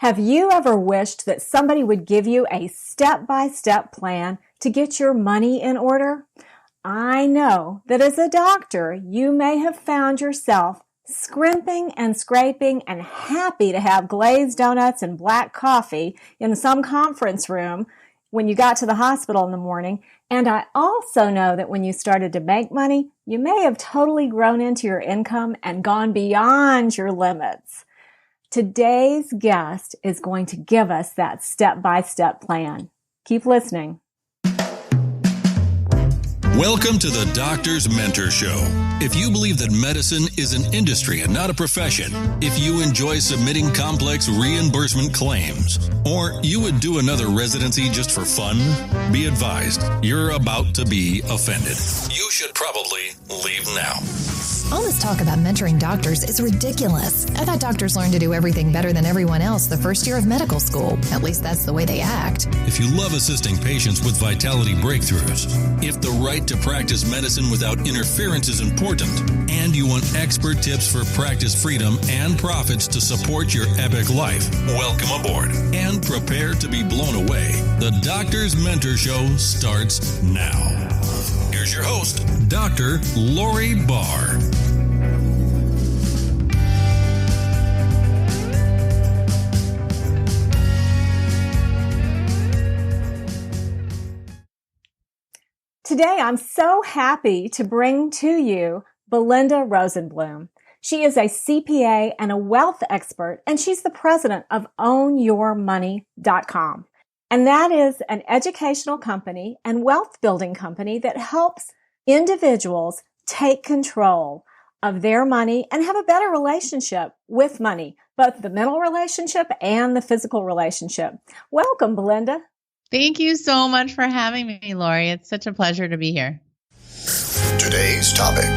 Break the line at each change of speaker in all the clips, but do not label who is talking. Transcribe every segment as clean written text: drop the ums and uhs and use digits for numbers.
Have you ever wished that somebody would give you a step-by-step plan to get your money in order? I know that as a doctor, you may have found yourself scrimping and scraping and happy to have glazed donuts and black coffee in some conference room when you got to the hospital in the morning. And I also know that when you started to make money, you may have totally grown into your income and gone beyond your limits. Today's guest is going to give us that step-by-step plan. Keep listening.
Welcome to the Doctor's Mentor Show. If you believe that medicine is an industry and not a profession, if you enjoy submitting complex reimbursement claims, or you would do another residency just for fun, be advised, you're about to be offended. You should probably leave now.
All this talk about mentoring doctors is ridiculous. I thought doctors learned to do everything better than everyone else the first year of medical school. At least that's the way they act.
If you love assisting patients with vitality breakthroughs, if the right to practice medicine without interference is important, and you want expert tips for practice freedom and profits to support your epic life, welcome aboard and prepare to be blown away. The Doctor's Mentor Show starts now. Here's your host, Dr. Lori Barr.
Today, I'm so happy to bring to you Belinda Rosenblum. She is a CPA and a wealth expert, and she's the president of OwnYourMoney.com. And that is an educational company and wealth building company that helps individuals take control of their money and have a better relationship with money, both the mental relationship and the physical relationship. Welcome, Belinda.
Thank you so much for having me, Lori. It's such a pleasure to be here.
Today's topic.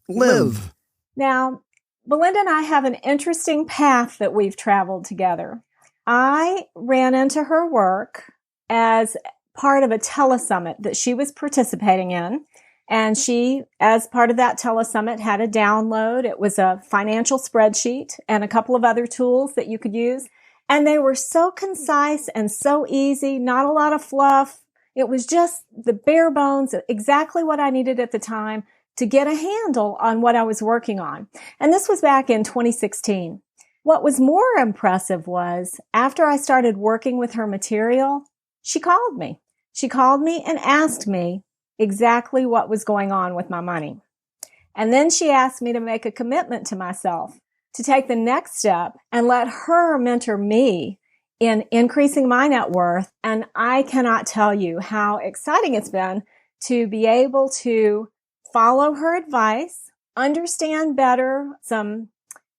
Live.
Now, Belinda and I have an interesting path that we've traveled together. I ran into her work as part of a telesummit that she was participating in. And she, as part of that telesummit, had a download. It was a financial spreadsheet and a couple of other tools that you could use. And they were so concise and so easy, not a lot of fluff. It was just the bare bones, exactly what I needed at the time to get a handle on what I was working on. And this was back in 2016. What was more impressive was after I started working with her material, she called me. She called me and asked me exactly what was going on with my money. And then she asked me to make a commitment to myself to take the next step and let her mentor me in increasing my net worth. And I cannot tell you how exciting it's been to be able to follow her advice, understand better some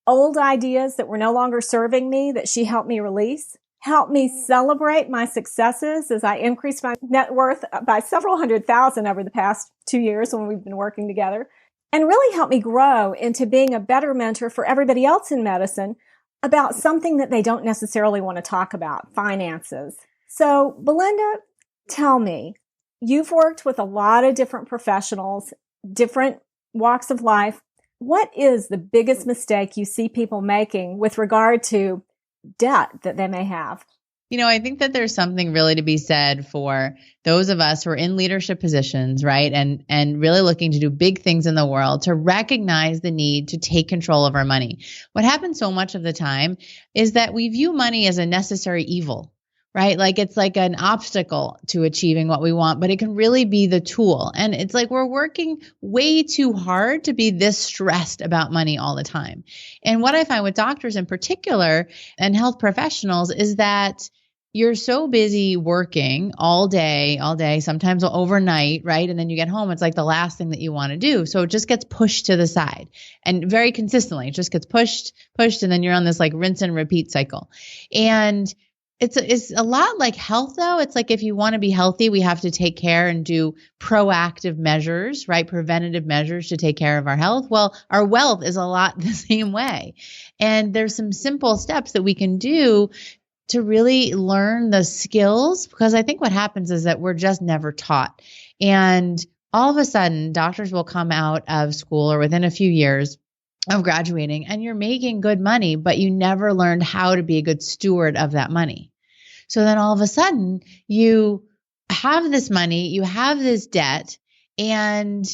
old ideas that were no longer serving me that she helped me release, help me celebrate my successes as I increased my net worth by several $100,000 over the past 2 years when we've been working together, and really help me grow into being a better mentor for everybody else in medicine about something that they don't necessarily want to talk about, finances. So, Belinda, tell me, you've worked with a lot of different professionals, different walks of life. What is the biggest mistake you see people making with regard to debt that they may have?
You know, I think that there's something really to be said for those of us who are in leadership positions, right? And really looking to do big things in the world, to recognize the need to take control of our money. What happens so much of the time is that we view money as a necessary evil, right? Like it's like an obstacle to achieving what we want, but it can really be the tool. And it's like we're working way too hard to be this stressed about money all the time. And what I find with doctors in particular and health professionals is that you're so busy working all day, sometimes overnight, right? And then you get home, it's like the last thing that you want to do. So it just gets pushed to the side, and very consistently, it just gets pushed, and then you're on this like rinse and repeat cycle. And it's a lot like health though. It's like if you want to be healthy, we have to take care and do proactive measures, right? Preventative measures to take care of our health. Well, our wealth is a lot the same way. And there's some simple steps that we can do to really learn the skills, because I think what happens is that we're just never taught. And all of a sudden, doctors will come out of school or within a few years of graduating and you're making good money, but you never learned how to be a good steward of that money. So then all of a sudden you have this money, you have this debt, and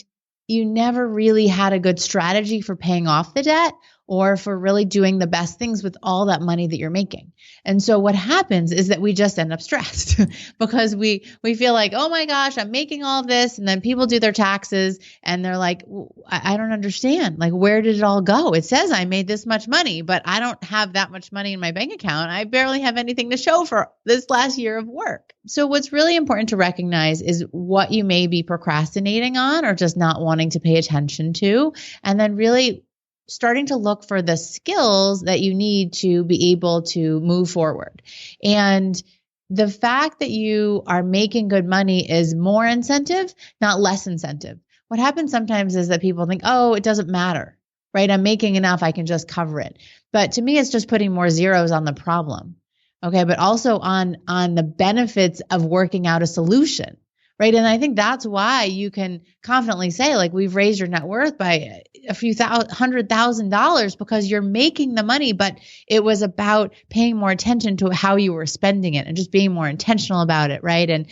you never really had a good strategy for paying off the debt or for really doing the best things with all that money that you're making. And so what happens is that we just end up stressed because we feel like, oh my gosh, I'm making all this. And then people do their taxes and they're like, I don't understand. Like, where did it all go? It says I made this much money, but I don't have that much money in my bank account. I barely have anything to show for this last year of work. So what's really important to recognize is what you may be procrastinating on or just not wanting to pay attention to, and then really starting to look for the skills that you need to be able to move forward. And the fact that you are making good money is more incentive, not less incentive. What happens sometimes is that people think, oh, it doesn't matter, right? I'm making enough, I can just cover it. But to me, it's just putting more zeros on the problem. Okay, but also on the benefits of working out a solution. Right. And I think that's why you can confidently say, like, we've raised your net worth by a few $100,000 because you're making the money, but it was about paying more attention to how you were spending it and just being more intentional about it. Right. And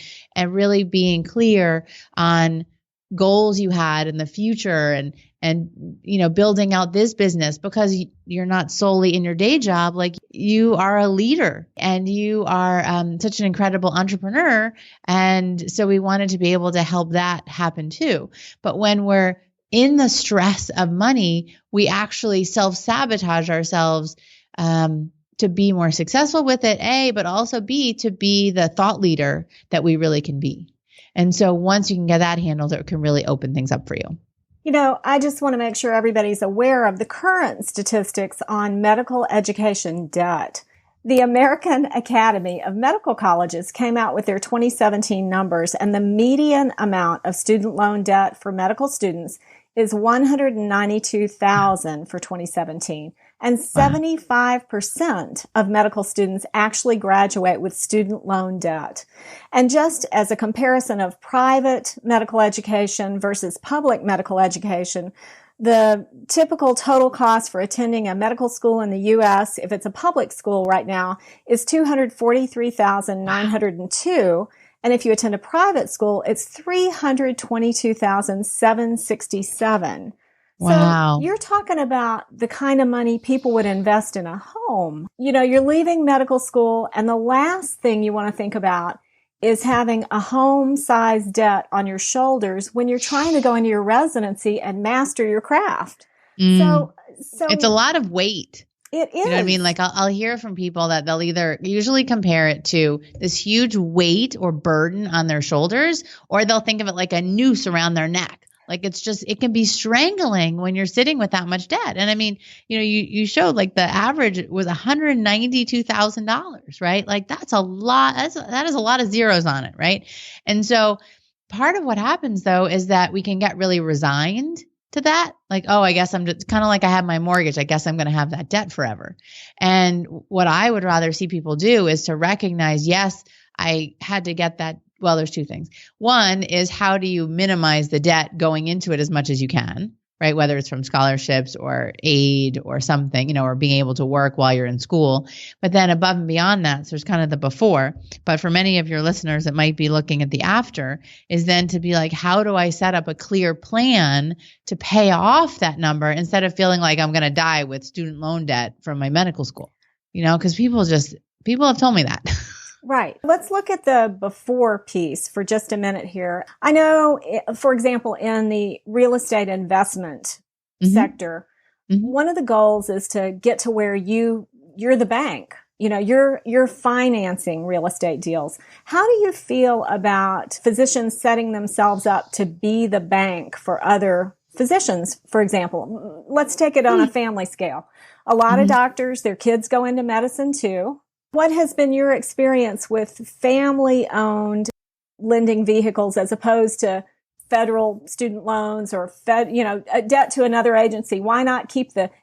really being clear on goals you had in the future and building out this business, because you're not solely in your day job. Like, you are a leader and you are such an incredible entrepreneur. And so we wanted to be able to help that happen too. But when we're in the stress of money, we actually self-sabotage ourselves to be more successful with it, A, but also B, to be the thought leader that we really can be. And so once you can get that handled, it can really open things up for you.
I just want to make sure everybody's aware of the current statistics on medical education debt. The American Academy of Medical Colleges came out with their 2017 numbers, and the median amount of student loan debt for medical students is $192,000 for 2017. And 75% of medical students actually graduate with student loan debt. And just as a comparison of private medical education versus public medical education, the typical total cost for attending a medical school in the U.S., if it's a public school right now, is $243,902. And if you attend a private school, it's $322,767.
Wow.
So you're talking about the kind of money people would invest in a home. You're leaving medical school, and the last thing you want to think about is having a home-sized debt on your shoulders when you're trying to go into your residency and master your craft. So
it's a lot of weight.
It is.
You know what I mean? Like, I'll hear from people that they'll either usually compare it to this huge weight or burden on their shoulders, or they'll think of it like a noose around their neck. Like, it can be strangling when you're sitting with that much debt. And I mean, you showed like the average was $192,000, right? Like, that's a lot. That is a lot of zeros on it, right? And so part of what happens though is that we can get really resigned to that. Like, oh, I guess I'm just kind of like I have my mortgage. I guess I'm going to have that debt forever. And what I would rather see people do is to recognize, yes, I had to get that. Well, there's two things. One is, how do you minimize the debt going into it as much as you can, right? Whether it's from scholarships or aid or something, or being able to work while you're in school. But then above and beyond that, so there's kind of the before, but for many of your listeners that might be looking at the after, is then to be like, how do I set up a clear plan to pay off that number instead of feeling like I'm going to die with student loan debt from my medical school, because people have told me that.
Right. Let's look at the before piece for just a minute here. I know, for example, in the real estate investment sector, one of the goals is to get to where you're the bank. You're financing real estate deals. How do you feel about physicians setting themselves up to be the bank for other physicians? For example, let's take it on a family scale. A lot of doctors, their kids go into medicine too. What has been your experience with family-owned lending vehicles as opposed to federal student loans or a debt to another agency? Why not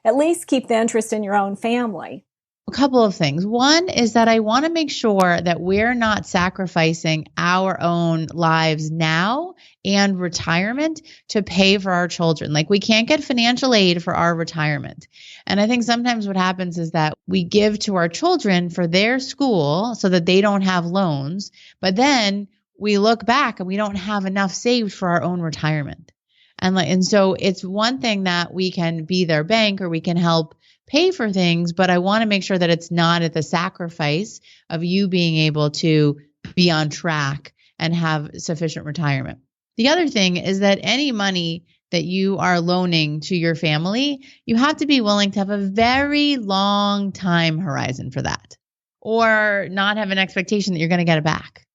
at least keep the interest in your own family?
A couple of things. One is that I want to make sure that we're not sacrificing our own lives now and retirement to pay for our children. Like we can't get financial aid for our retirement. And I think sometimes what happens is that we give to our children for their school so that they don't have loans, but then we look back and we don't have enough saved for our own retirement. And so it's one thing that we can be their bank or we can help pay for things, but I want to make sure that it's not at the sacrifice of you being able to be on track and have sufficient retirement. The other thing is that any money that you are loaning to your family, you have to be willing to have a very long time horizon for that, or not have an expectation that you're going to get it back.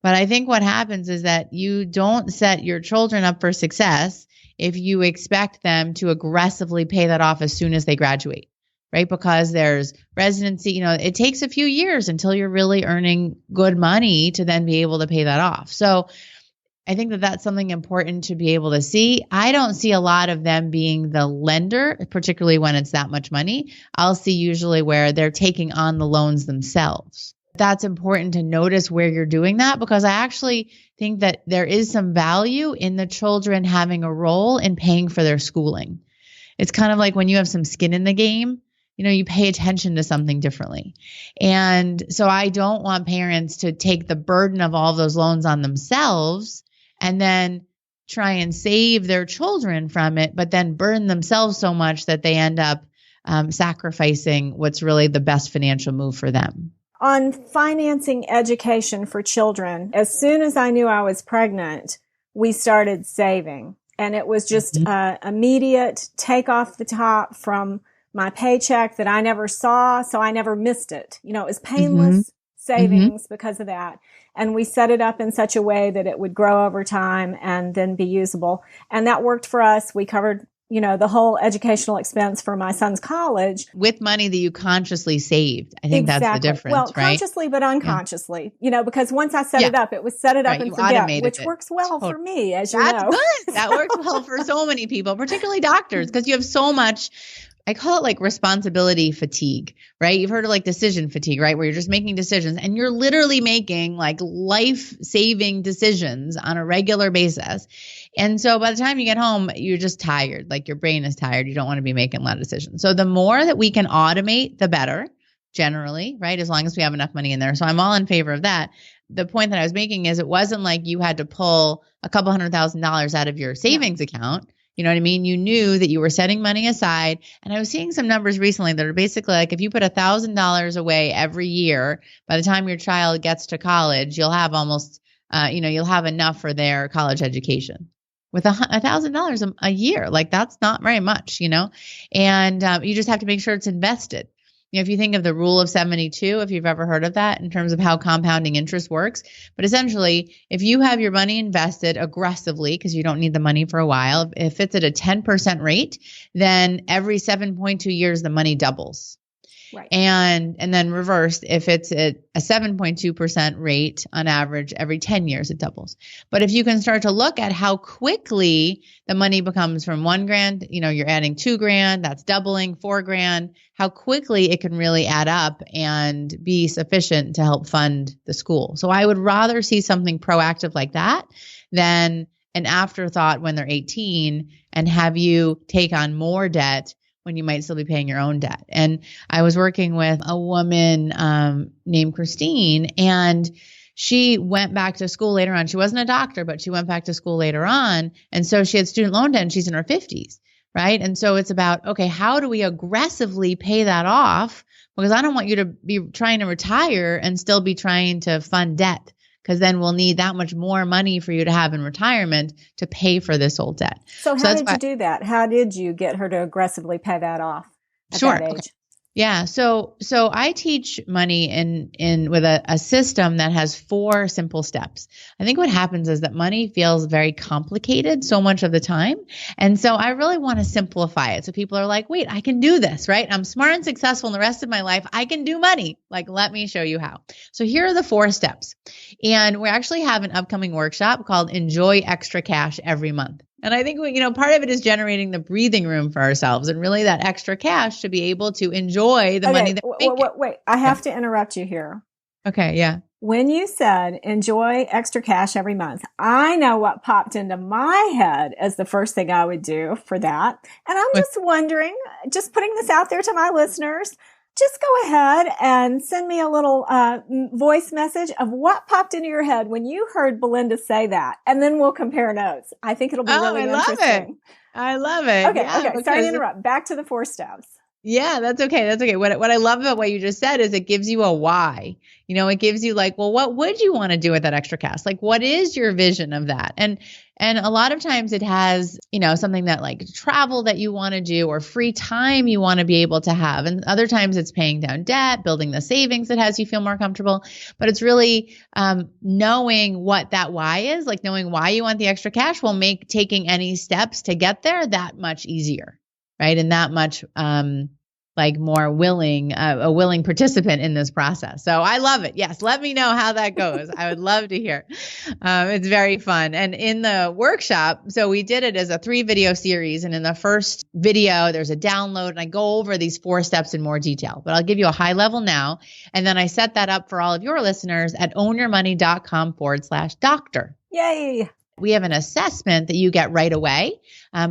But I think what happens is that you don't set your children up for success if you expect them to aggressively pay that off as soon as they graduate, right? Because there's residency, it takes a few years until you're really earning good money to then be able to pay that off. So I think that that's something important to be able to see. I don't see a lot of them being the lender, particularly when it's that much money. I'll see usually where they're taking on the loans themselves. That's important to notice where you're doing that, because I actually think that there is some value in the children having a role in paying for their schooling. It's kind of like when you have some skin in the game, you pay attention to something differently. And so I don't want parents to take the burden of all of those loans on themselves and then try and save their children from it, but then burden themselves so much that they end up sacrificing what's really the best financial move for them.
On financing education for children, as soon as I knew I was pregnant, we started saving. And it was just immediate take off the top from my paycheck that I never saw, so I never missed it. It was painless savings because of that. And we set it up in such a way that it would grow over time and then be usable. And that worked for us. We covered, the whole educational expense for my son's college.
With money that you consciously saved. I think that's the difference,
well,
right?
Consciously, but unconsciously, because once I set it up, it was set it up and forget, which works well for me, as you know.
That's good. That works well for so many people, particularly doctors, because you have so much, I call it like responsibility fatigue, right? You've heard of like decision fatigue, right? Where you're just making decisions and you're literally making like life-saving decisions on a regular basis. And so by the time you get home, you're just tired. Like your brain is tired. You don't want to be making a lot of decisions. So the more that we can automate, the better, generally, right? As long as we have enough money in there. So I'm all in favor of that. The point that I was making is it wasn't like you had to pull a couple $100,000 out of your savings account. You know what I mean? You knew that you were setting money aside. And I was seeing some numbers recently that are basically like if you put $1,000 away every year, by the time your child gets to college, you'll have almost, you'll have enough for their college education. With $1,000 a year, like that's not very much, and you just have to make sure it's invested. If you think of the rule of 72, if you've ever heard of that in terms of how compounding interest works, but essentially if you have your money invested aggressively, because you don't need the money for a while, if it's at a 10% rate, then every 7.2 years, the money doubles.
Right.
And then reversed, if it's at a 7.2% rate on average, every 10 years, it doubles. But if you can start to look at how quickly the money becomes from $1,000, you're adding $2,000, that's doubling, $4,000, how quickly it can really add up and be sufficient to help fund the school. So I would rather see something proactive like that than an afterthought when they're 18 and have you take on more debt when you might still be paying your own debt. And I was working with a woman named Christine, and she went back to school later on. She wasn't a doctor, but she went back to school later on. And so she had student loan debt and she's in her 50s, right? And so it's about, okay, how do we aggressively pay that off? Because I don't want you to be trying to retire and still be trying to fund debt, because then we'll need that much more money for you to have in retirement to pay for this old debt.
So how did you do that? How did you get her to aggressively pay that off at that age?
Okay. Yeah. So I teach money in with a system that has 4 simple steps. I think what happens is that money feels very complicated so much of the time. And so I really want to simplify it. So people are like, wait, I can do this, right? I'm smart and successful in the rest of my life. I can do money. Like, let me show you how. So here are the 4 steps. And we actually have an upcoming workshop called Enjoy Extra Cash every month. And I think, part of it is generating the breathing room for ourselves and really that extra cash to be able to enjoy the money that we make.
Wait. I have to interrupt you here.
Okay. Yeah.
When you said enjoy extra cash every month, I know what popped into my head as the first thing I would do for that. And I'm just wondering, just putting this out there to my listeners, just go ahead and send me a little voice message of what popped into your head when you heard Belinda say that. And then we'll compare notes. I think it'll be really interesting.
I love it.
Okay. Sorry to interrupt. Back to the 4 steps.
Yeah, that's okay. That's okay. What I love about what you just said is it gives you a why. It gives you like, well, what would you want to do with that extra cash? Like, what is your vision of that? And a lot of times it has, something that like travel that you want to do or free time you want to be able to have. And other times it's paying down debt, building the savings that has you feel more comfortable. But it's really knowing what that why is, like knowing why you want the extra cash will make taking any steps to get there that much easier. Right. And that much more a willing participant in this process. So I love it. Yes. Let me know how that goes. I would love to hear. It's very fun. And in the workshop, so we did it as a 3-video series. And in the first video, there's a download and I go over these 4 steps in more detail, but I'll give you a high level now. And then I set that up for all of your listeners at ownyourmoney.com/doctor.
Yay.
We have an assessment that you get right away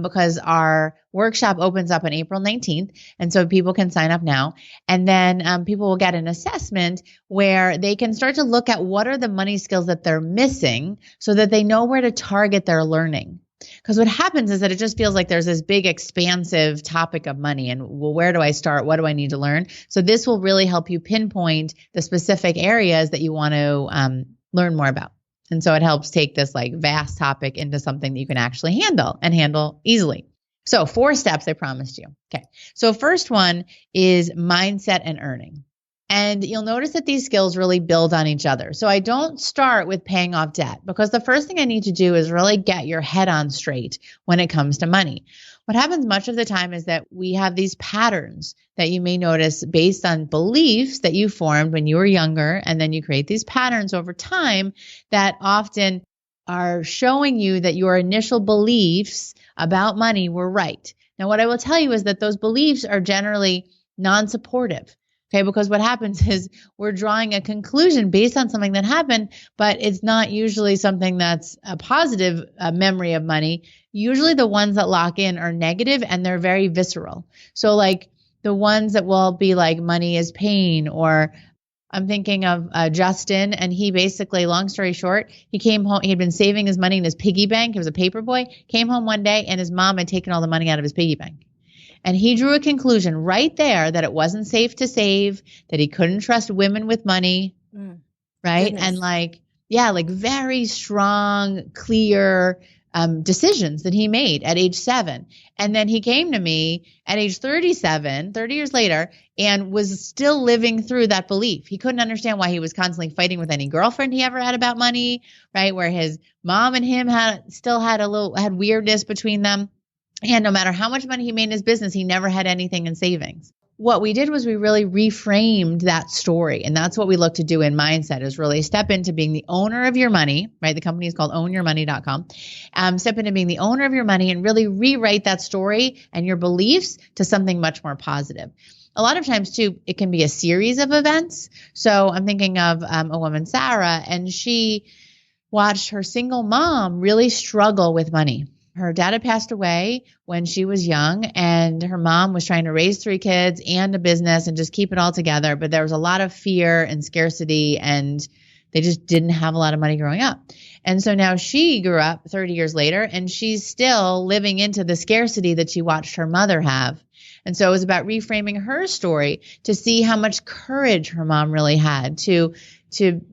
because our workshop opens up on April 19th. And so people can sign up now. And then people will get an assessment where they can start to look at what are the money skills that they're missing so that they know where to target their learning. Because what happens is that it just feels like there's this big expansive topic of money and, well, where do I start? What do I need to learn? So this will really help you pinpoint the specific areas that you want to learn more about. And so it helps take this like vast topic into something that you can actually handle easily. So 4 steps I promised you. Okay. So first one is mindset and earning. And you'll notice that these skills really build on each other. So I don't start with paying off debt because the first thing I need to do is really get your head on straight when it comes to money. What happens much of the time is that we have these patterns that you may notice based on beliefs that you formed when you were younger, and then you create these patterns over time that often are showing you that your initial beliefs about money were right. Now, what I will tell you is that those beliefs are generally non-supportive. Okay, because what happens is we're drawing a conclusion based on something that happened, but it's not usually something that's a positive memory of money. Usually the ones that lock in are negative and they're very visceral. So like the ones that will be like money is pain, or I'm thinking of Justin, and he basically, long story short, he came home, he had been saving his money in his piggy bank. He was a paper boy, came home one day and his mom had taken all the money out of his piggy bank. And he drew a conclusion right there that it wasn't safe to save, that he couldn't trust women with money, right?
Goodness.
And like very strong, clear decisions that he made at age 7. And then he came to me at age 37, 30 years later, and was still living through that belief. He couldn't understand why he was constantly fighting with any girlfriend he ever had about money, right? Where his mom and him had weirdness between them. And no matter how much money he made in his business, he never had anything in savings. What we did was we really reframed that story. And that's what we look to do in mindset, is really step into being the owner of your money, right? The company is called ownyourmoney.com. Step into being the owner of your money and really rewrite that story and your beliefs to something much more positive. A lot of times too, it can be a series of events. So I'm thinking of a woman, Sarah, and she watched her single mom really struggle with money. Her dad had passed away when she was young, and her mom was trying to raise 3 kids and a business and just keep it all together. But there was a lot of fear and scarcity, and they just didn't have a lot of money growing up. And so now she grew up 30 years later, and she's still living into the scarcity that she watched her mother have. And so it was about reframing her story to see how much courage her mom really had to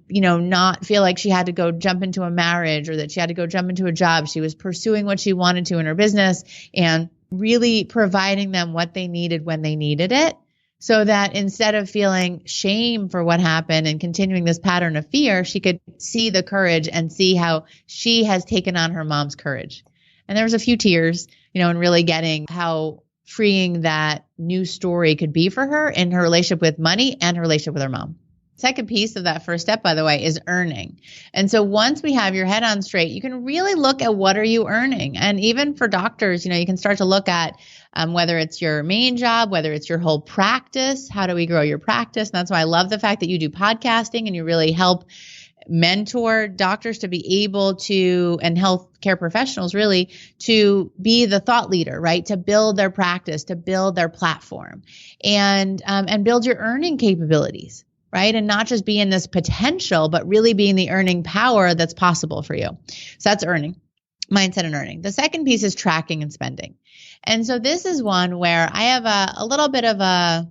not feel like she had to go jump into a marriage or that she had to go jump into a job. She was pursuing what she wanted to in her business and really providing them what they needed when they needed it, so that instead of feeling shame for what happened and continuing this pattern of fear, she could see the courage and see how she has taken on her mom's courage. And there was a few tears, and really getting how freeing that new story could be for her in her relationship with money and her relationship with her mom. Second piece of that first step, by the way, is earning. And so once we have your head on straight, you can really look at what are you earning. And even for doctors, you can start to look at whether it's your main job, whether it's your whole practice, how do we grow your practice? And that's why I love the fact that you do podcasting and you really help mentor doctors to be able to, and healthcare professionals really, to be the thought leader, right? To build their practice, to build their platform, and build your earning capabilities, right? And not just be in this potential, but really being the earning power that's possible for you. So that's earning, mindset and earning. The second piece is tracking and spending. And so this is one where I have a little bit of a,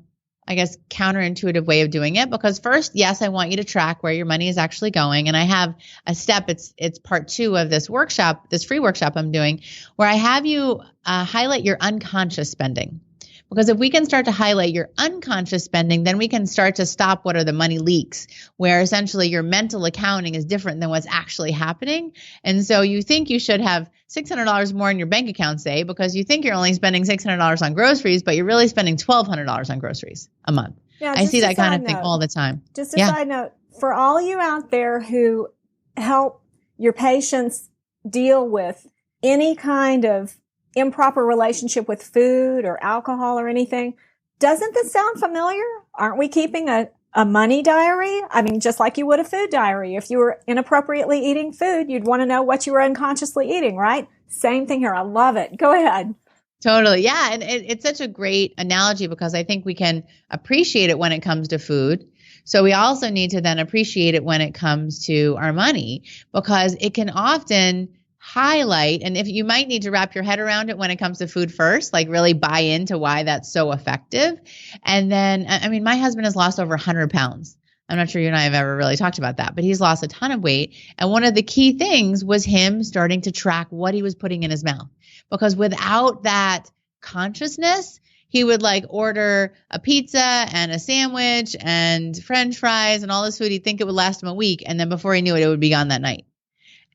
I guess, counterintuitive way of doing it, because first, yes, I want you to track where your money is actually going. And I have a step, it's part 2 of this workshop, this free workshop I'm doing, where I have you highlight your unconscious spending. Because if we can start to highlight your unconscious spending, then we can start to stop what are the money leaks, where essentially your mental accounting is different than what's actually happening. And so you think you should have $600 more in your bank account, say, because you think you're only spending $600 on groceries, but you're really spending $1,200 on groceries a month.
Yeah,
I see that kind of thing all the time.
Just a side note, for all you out there who help your patients deal with any kind of improper relationship with food or alcohol or anything, doesn't this sound familiar? Aren't we keeping a money diary? I mean, just like you would a food diary. If you were inappropriately eating food, you'd want to know what you were unconsciously eating, right? Same thing here. I love it. Go ahead.
Totally. Yeah. And it's such a great analogy, because I think we can appreciate it when it comes to food. So we also need to then appreciate it when it comes to our money, because it can often highlight, and if you might need to wrap your head around it when it comes to food first, like really buy into why that's so effective. And then, I mean, my husband has lost over 100 pounds. I'm not sure you and I have ever really talked about that, but he's lost a ton of weight. And one of the key things was him starting to track what he was putting in his mouth, because without that consciousness, he would like order a pizza and a sandwich and French fries and all this food. He'd think it would last him a week. And then before he knew it, it would be gone that night.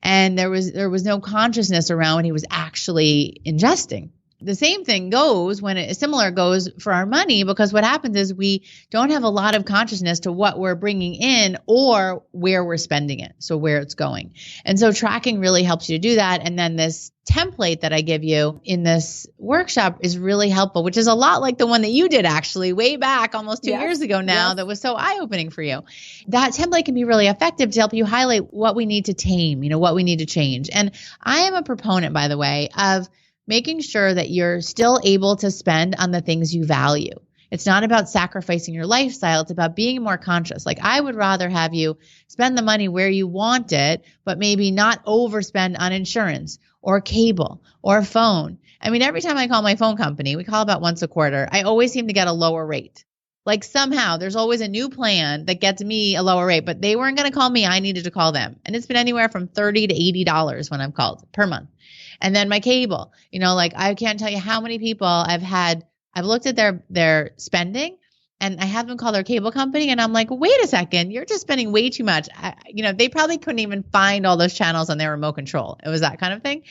And there was no consciousness around what he was actually ingesting. The same thing goes similar goes for our money, because what happens is we don't have a lot of consciousness to what we're bringing in or where we're spending it. So where it's going. And so tracking really helps you to do that. And then this template that I give you in this workshop is really helpful, which is a lot like the one that you did actually way back almost 2 years ago now, that was so eye-opening for you. That template can be really effective to help you highlight what we need to tame, what we need to change. And I am a proponent, by the way, of making sure that you're still able to spend on the things you value. It's not about sacrificing your lifestyle. It's about being more conscious. Like, I would rather have you spend the money where you want it, but maybe not overspend on insurance or cable or phone. I mean, every time I call my phone company, we call about once a quarter, I always seem to get a lower rate. Like somehow there's always a new plan that gets me a lower rate, but they weren't going to call me. I needed to call them. And it's been anywhere from $30 to $80 when I've called per month. And then my cable, like I can't tell you how many people I've looked at their spending, and I have them call their cable company, and I'm like, wait a second, you're just spending way too much. They probably couldn't even find all those channels on their remote control. It was that kind of thing.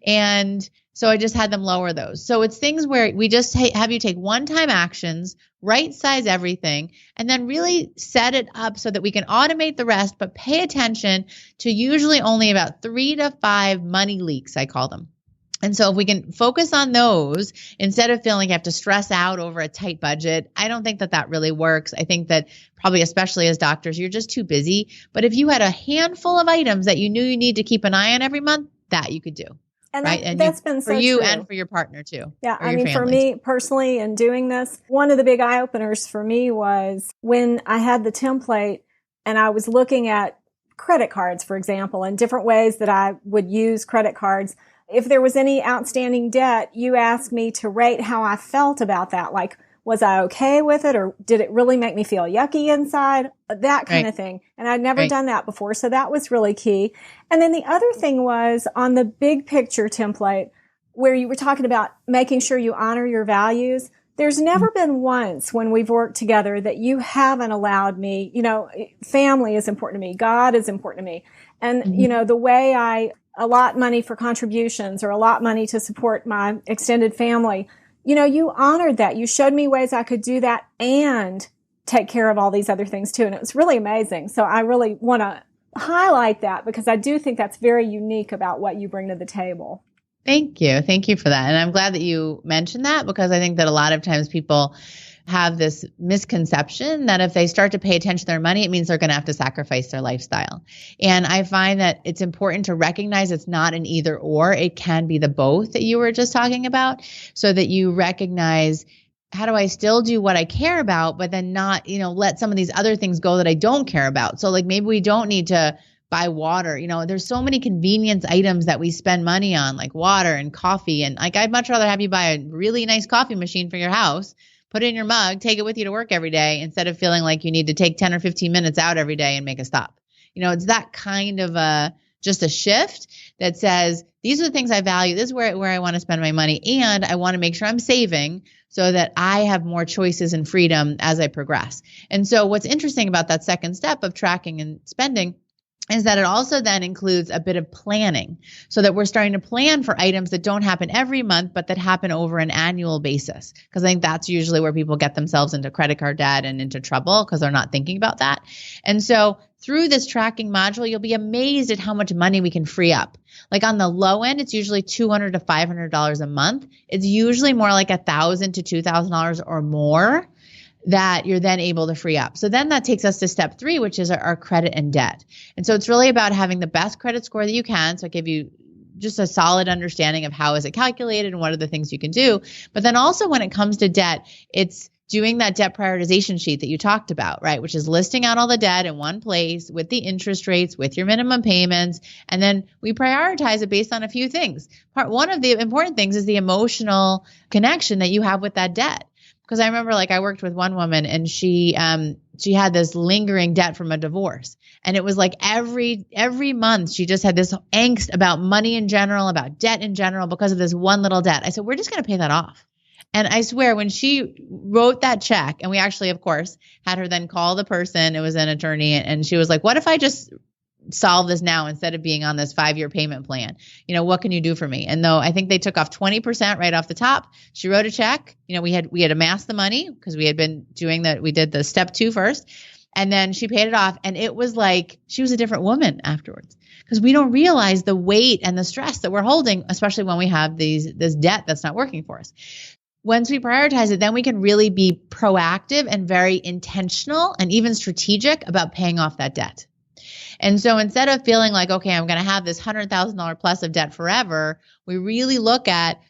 And so I just had them lower those. So it's things where we just have you take one-time actions, right size everything, and then really set it up so that we can automate the rest, but pay attention to usually only about 3 to 5 money leaks, I call them. And so if we can focus on those instead of feeling like you have to stress out over a tight budget, I don't think that really works. I think that probably, especially as doctors, you're just too busy. But if you had a handful of items that you knew you need to keep an eye on every month, that you could do.
And
right?
that's been so
for you
true.
And for your partner too.
Yeah. I mean, for me personally, in doing this, one of the big eye openers for me was when I had the template and I was looking at credit cards, for example, and different ways that I would use credit cards. If there was any outstanding debt, you asked me to rate how I felt about that. Like, was I okay with it, or did it really make me feel yucky inside? That kind of thing. And I'd never done that before. So that was really key. And then the other thing was on the big picture template where you were talking about making sure you honor your values. There's never been once when we've worked together that you haven't allowed me, family is important to me. God is important to me. And, the way I allot money for contributions or allot money to support my extended family, you honored that. You showed me ways I could do that and take care of all these other things too. And it was really amazing. So I really want to highlight that because I do think that's very unique about what you bring to the table.
Thank you. Thank you for that. And I'm glad that you mentioned that because I think that a lot of times people have this misconception that if they start to pay attention to their money, it means they're going to have to sacrifice their lifestyle. And I find that it's important to recognize it's not an either or. It can be the both that you were just talking about, so that you recognize, how do I still do what I care about, but then not, let some of these other things go that I don't care about. So like maybe we don't need to buy water. There's so many convenience items that we spend money on, like water and coffee. And like, I'd much rather have you buy a really nice coffee machine for your house, put it in your mug, take it with you to work every day, instead of feeling like you need to take 10 or 15 minutes out every day and make a stop. It's that kind of just a shift that says, these are the things I value. This is where I want to spend my money. And I want to make sure I'm saving so that I have more choices and freedom as I progress. And so what's interesting about that second step of tracking and spending is that it also then includes a bit of planning, so that we're starting to plan for items that don't happen every month, but that happen over an annual basis. Because I think that's usually where people get themselves into credit card debt and into trouble because they're not thinking about that. And so through this tracking module, you'll be amazed at how much money we can free up. Like on the low end, it's usually $200 to $500 a month. It's usually more like $1,000 to $2,000 or more that you're then able to free up. So then that takes us to step 3, which is our credit and debt. And so it's really about having the best credit score that you can. So I give you just a solid understanding of how is it calculated and what are the things you can do. But then also when it comes to debt, it's doing that debt prioritization sheet that you talked about, right? Which is listing out all the debt in one place with the interest rates, with your minimum payments. And then we prioritize it based on a few things. One of the important things is the emotional connection that you have with that debt. Because I remember, like, I worked with one woman and she had this lingering debt from a divorce. And it was like every month she just had this angst about money in general, about debt in general, because of this one little debt. I said, we're just going to pay that off. And I swear, when she wrote that check, and we actually, of course, had her then call the person, it was an attorney, and she was like, what if I just solve this now instead of being on this 5-year payment plan? What can you do for me? And though I think they took off 20% right off the top, she wrote a check. We had amassed the money because we had been doing that. We did the step 2 first, and then she paid it off. And it was like, she was a different woman afterwards, because we don't realize the weight and the stress that we're holding, especially when we have this debt that's not working for us. Once we prioritize it, then we can really be proactive and very intentional and even strategic about paying off that debt. And so instead of feeling like, okay, I'm going to have this $100,000 plus of debt forever, we really look at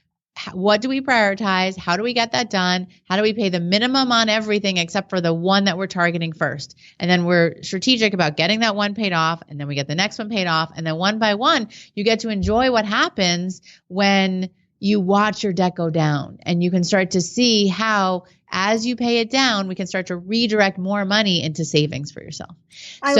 what do we prioritize? How do we get that done? How do we pay the minimum on everything except for the one that we're targeting first? And then we're strategic about getting that one paid off, and then we get the next one paid off. And then one by one, you get to enjoy what happens when you watch your debt go down, and you can start to see how, as you pay it down, we can start to redirect more money into savings for yourself.
I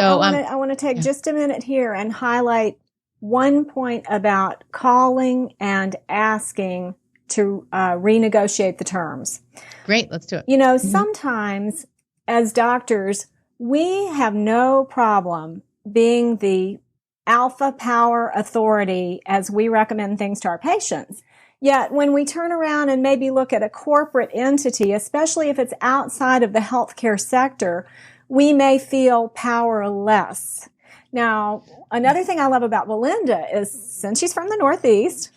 want to take just a minute here and highlight one point about calling and asking to renegotiate the terms.
Great, let's do it.
Sometimes as doctors, we have no problem being the alpha power authority as we recommend things to our patients. Yet when we turn around and maybe look at a corporate entity, especially if it's outside of the healthcare sector, we may feel powerless. Now, another thing I love about Belinda is, since she's from the Northeast,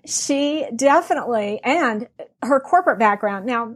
she definitely, and her corporate background. Now,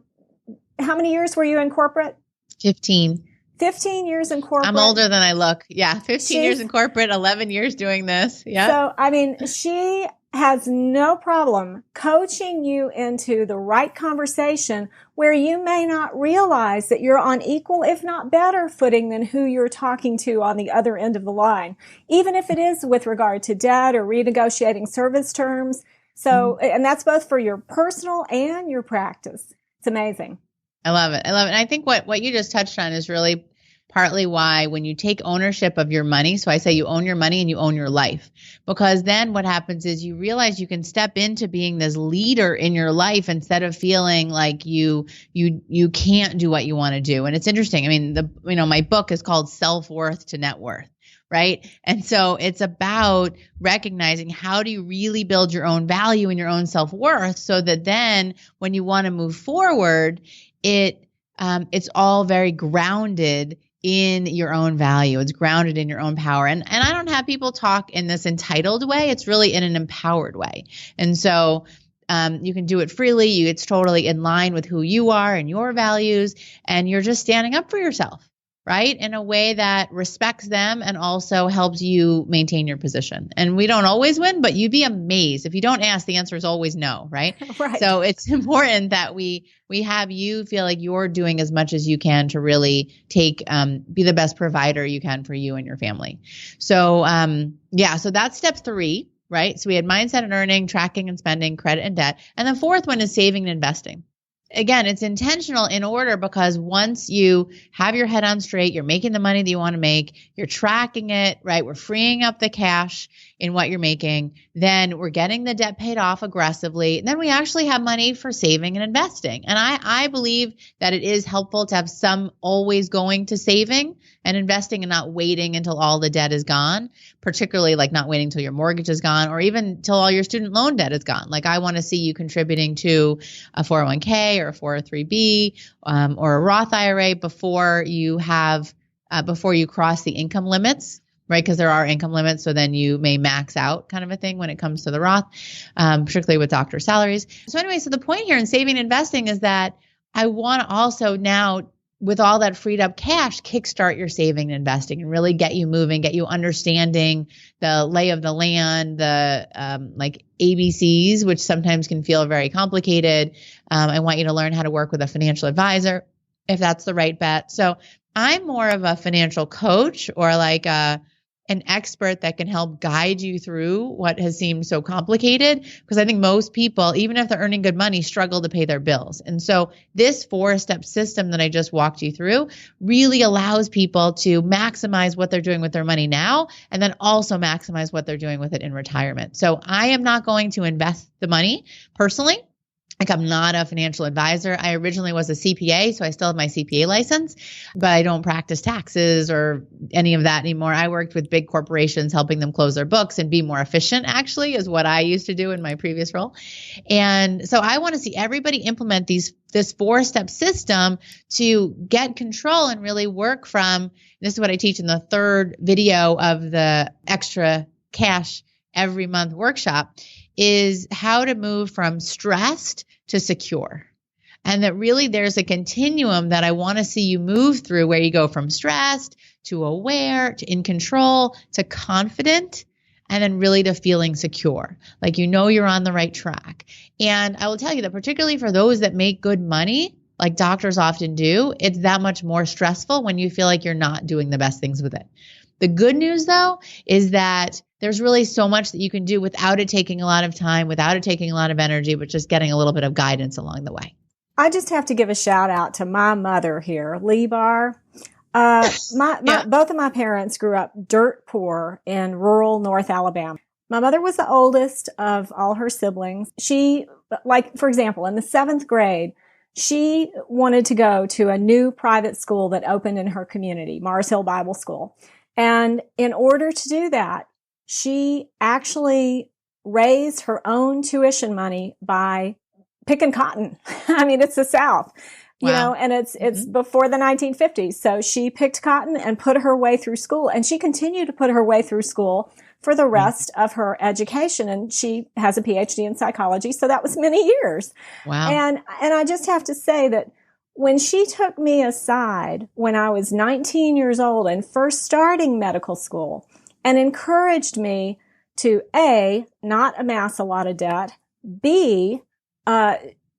how many years were you in corporate?
15.
15 years in corporate.
I'm older than I look. Yeah, 15 years in corporate, 11 years doing this. Yeah.
So, she has no problem coaching you into the right conversation where you may not realize that you're on equal, if not better footing than who you're talking to on the other end of the line, even if it is with regard to debt or renegotiating service terms. So, and that's both for your personal and your practice. It's amazing.
I love it. And I think what you just touched on is really partly why when you take ownership of your money, so I say you own your money and you own your life, because then what happens is you realize you can step into being this leader in your life instead of feeling like you can't do what you want to do. And it's interesting. I mean, my book is called Self-Worth to Net Worth, right? And so it's about recognizing how do you really build your own value and your own self-worth, so that then when you want to move forward, it it's all very grounded in your own value. It's grounded in your own power. And I don't have people talk in this entitled way. It's really in an empowered way. And so you can do it freely. It's totally in line with who you are and your values. And you're just standing up for yourself, right? In a way that respects them and also helps you maintain your position. And we don't always win, but you'd be amazed. If you don't ask, the answer is always no, right?
Right.
So it's important that we have you feel like you're doing as much as you can to really be the best provider you can for you and your family. So, so that's step 3, right? So we had mindset and earning, tracking and spending, credit and debt. And the fourth one is saving and investing. Again, it's intentional in order because once you have your head on straight, you're making the money that you want to make, you're tracking it, right? We're freeing up the cash in what you're making. Then we're getting the debt paid off aggressively. And then we actually have money for saving and investing. And I believe that it is helpful to have some always going to saving and investing and not waiting until all the debt is gone, particularly like not waiting until your mortgage is gone or even till all your student loan debt is gone. Like I want to see you contributing to a 401k or a 403b or a Roth IRA before you cross the income limits, right? Because there are income limits. So then you may max out kind of a thing when it comes to the Roth, particularly with doctor salaries. So anyway, so the point here in saving and investing is that I want to also now, with all that freed up cash, kickstart your saving and investing and really get you moving, get you understanding the lay of the land, the like ABCs, which sometimes can feel very complicated. I want you to learn how to work with a financial advisor if that's the right bet. So I'm more of a financial coach or like an expert that can help guide you through what has seemed so complicated, because I think most people, even if they're earning good money, struggle to pay their bills. And so this 4-step system that I just walked you through really allows people to maximize what they're doing with their money now, and then also maximize what they're doing with it in retirement. So I am not going to invest the money personally. Like I'm not a financial advisor. I originally was a CPA, so I still have my CPA license, but I don't practice taxes or any of that anymore. I worked with big corporations, helping them close their books and be more efficient, actually, is what I used to do in my previous role. And so I want to see everybody implement this 4-step system to get control and really work from, this is what I teach in the 3rd video of the extra cash every month workshop, is how to move from stressed to secure. And that really there's a continuum that I want to see you move through where you go from stressed to aware to in control to confident and then really to feeling secure. Like you know you're on the right track. And I will tell you that particularly for those that make good money, like doctors often do, it's that much more stressful when you feel like you're not doing the best things with it. The good news, though, is that there's really so much that you can do without it taking a lot of time, without it taking a lot of energy, but just getting a little bit of guidance along the way.
I just have to give a shout out to my mother here, Lee Barr. Both of my parents grew up dirt poor in rural North Alabama. My mother was the oldest of all her siblings. She, like, for example, in the 7th grade, she wanted to go to a new private school that opened in her community, Mars Hill Bible School. And in order to do that, she actually raised her own tuition money by picking cotton. I mean, it's the South, you know, and it's before the 1950s. So she picked cotton and put her way through school, and she continued to put her way through school for the rest of her education. And she has a PhD in psychology. So that was many years.
Wow.
And I just have to say that when she took me aside when I was 19 years old and first starting medical school and encouraged me to A, not amass a lot of debt, B,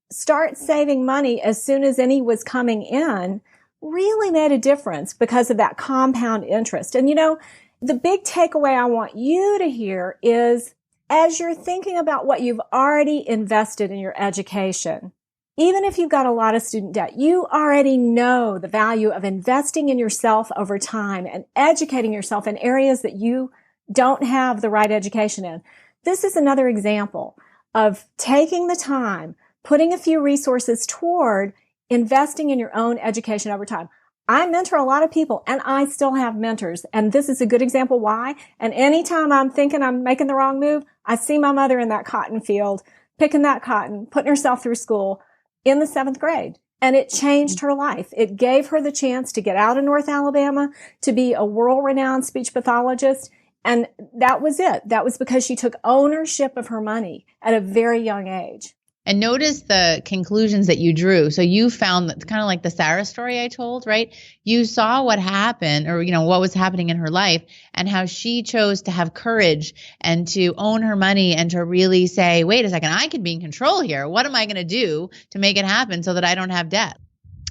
start saving money as soon as any was coming in, really made a difference because of that compound interest. And, you know, the big takeaway I want you to hear is as you're thinking about what you've already invested in your education, even if you've got a lot of student debt, you already know the value of investing in yourself over time and educating yourself in areas that you don't have the right education in. This is another example of taking the time, putting a few resources toward investing in your own education over time. I mentor a lot of people, and I still have mentors, and this is a good example why. And anytime I'm thinking I'm making the wrong move, I see my mother in that cotton field, picking that cotton, putting herself through school, in the 7th grade. And it changed her life. It gave her the chance to get out of North Alabama, to be a world-renowned speech pathologist. And that was it. That was because she took ownership of her money at a very young age.
And notice the conclusions that you drew. So you found that kind of like the Sarah story I told, right? You saw what happened, or, what was happening in her life, and how she chose to have courage and to own her money and to really say, wait a second, I can be in control here. What am I going to do to make it happen so that I don't have debt?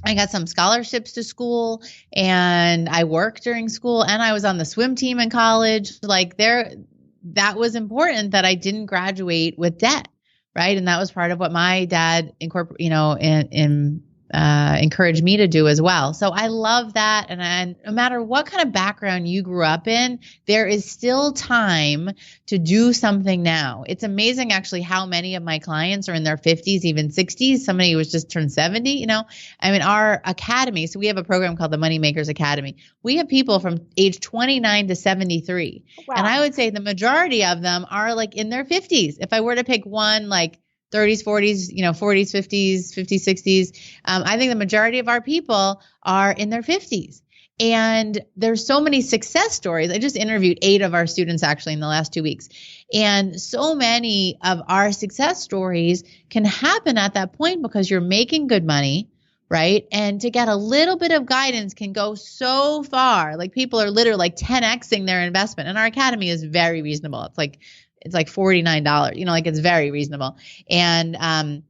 I got some scholarships to school, and I worked during school, and I was on the swim team in college. That was important that I didn't graduate with debt. Right. And that was part of what my dad encouraged me to do as well. So I love that. And no matter what kind of background you grew up in, there is still time to do something now. It's amazing actually how many of my clients are in their 50s, even 60s. Somebody who was just turned 70, our academy. So we have a program called the Moneymakers Academy. We have people from age 29 to 73. Wow. And I would say the majority of them are like in their 50s. If I were to pick one, like 30s, 40s, 40s, 50s, 50s, 60s. I think the majority of our people are in their 50s. And there's so many success stories. I just interviewed 8 of our students actually in the last 2 weeks. And so many of our success stories can happen at that point because you're making good money, right? And to get a little bit of guidance can go so far. Like people are literally like 10xing their investment. And our academy is very reasonable. It's like $49, it's very reasonable. And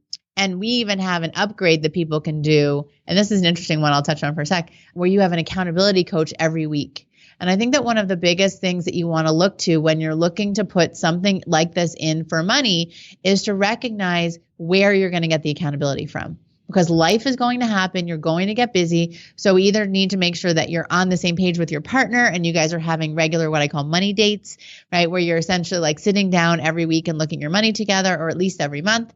we even have an upgrade that people can do. And this is an interesting one I'll touch on for a sec, where you have an accountability coach every week. And I think that one of the biggest things that you want to look to when you're looking to put something like this in for money is to recognize where you're going to get the accountability from. Because life is going to happen. You're going to get busy. So we either need to make sure that you're on the same page with your partner and you guys are having regular, what I call money dates, right? Where you're essentially like sitting down every week and looking at your money together, or at least every month.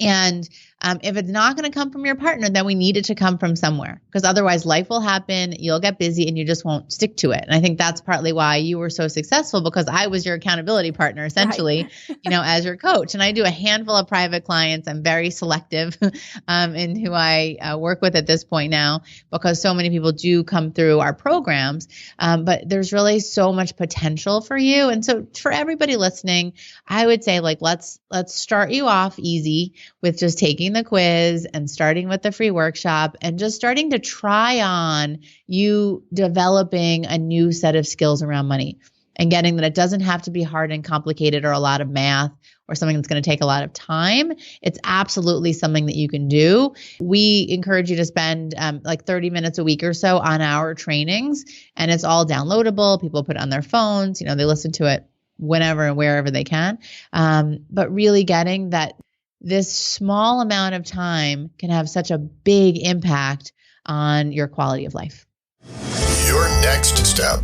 And if it's not going to come from your partner, then we need it to come from somewhere, because otherwise life will happen, you'll get busy, and you just won't stick to it. And I think that's partly why you were so successful, because I was your accountability partner, essentially, right. As your coach. And I do a handful of private clients. I'm very selective in who I work with at this point now, because so many people do come through our programs. But there's really so much potential for you. And so for everybody listening, I would say let's start you off easy with just taking the quiz and starting with the free workshop and just starting to try on you developing a new set of skills around money and getting that it doesn't have to be hard and complicated or a lot of math or something that's going to take a lot of time. It's absolutely something that you can do. We encourage you to spend 30 minutes a week or so on our trainings, and it's all downloadable. People put it on their phones, they listen to it whenever and wherever they can. But really getting that this small amount of time can have such a big impact on your quality of life.
Your next step.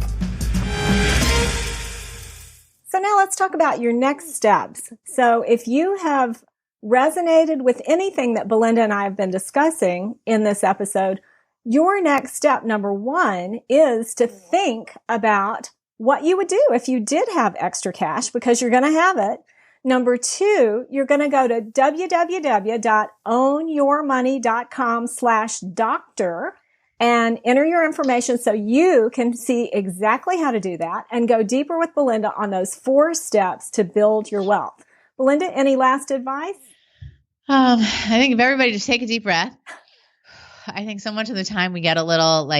So now let's talk about your next steps. So if you have resonated with anything that Belinda and I have been discussing in this episode, your next step, number 1, is to think about what you would do if you did have extra cash, because you're going to have it. Number 2, you're going to go to www.ownyourmoney.com/doctor and enter your information so you can see exactly how to do that and go deeper with Belinda on those 4 steps to build your wealth. Belinda, any last advice?
I think if everybody just take a deep breath. I think so much of the time we get a little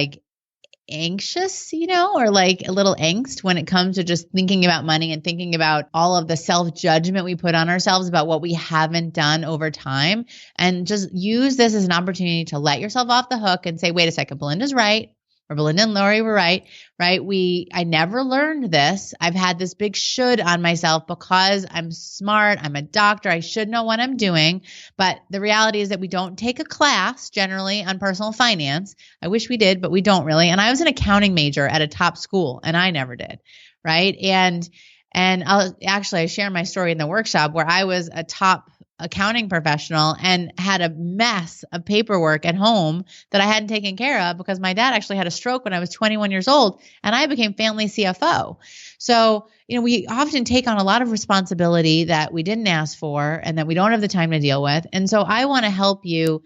anxious, or like a little angst when it comes to just thinking about money and thinking about all of the self-judgment we put on ourselves about what we haven't done over time. And just use this as an opportunity to let yourself off the hook and say, wait a second, Belinda's right. Or Belinda and Lori were right? I never learned this. I've had this big should on myself because I'm smart. I'm a doctor. I should know what I'm doing. But the reality is that we don't take a class generally on personal finance. I wish we did, but we don't really. And I was an accounting major at a top school, and I never did. Right. And I share my story in the workshop where I was a top accounting professional and had a mess of paperwork at home that I hadn't taken care of because my dad actually had a stroke when I was 21 years old and I became family CFO. So, we often take on a lot of responsibility that we didn't ask for and that we don't have the time to deal with. And so I want to help you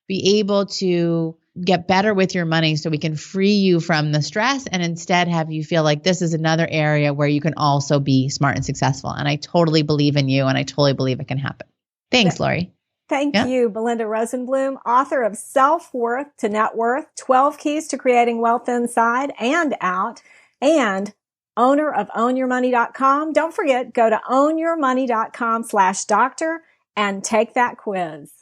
be able to get better with your money so we can free you from the stress and instead have you feel like this is another area where you can also be smart and successful. And I totally believe in you and I totally believe it can happen. Thanks, Lori.
Thank you, Belinda Rosenblum, author of Self-Worth to Net Worth, 12 Keys to Creating Wealth Inside and Out, and owner of ownyourmoney.com. Don't forget, go to ownyourmoney.com/doctor and take that quiz.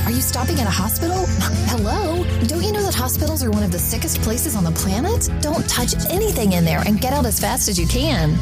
Are you stopping at a hospital? Hello? Don't you know that hospitals are one of the sickest places on the planet? Don't touch anything in there and get out as fast as you can.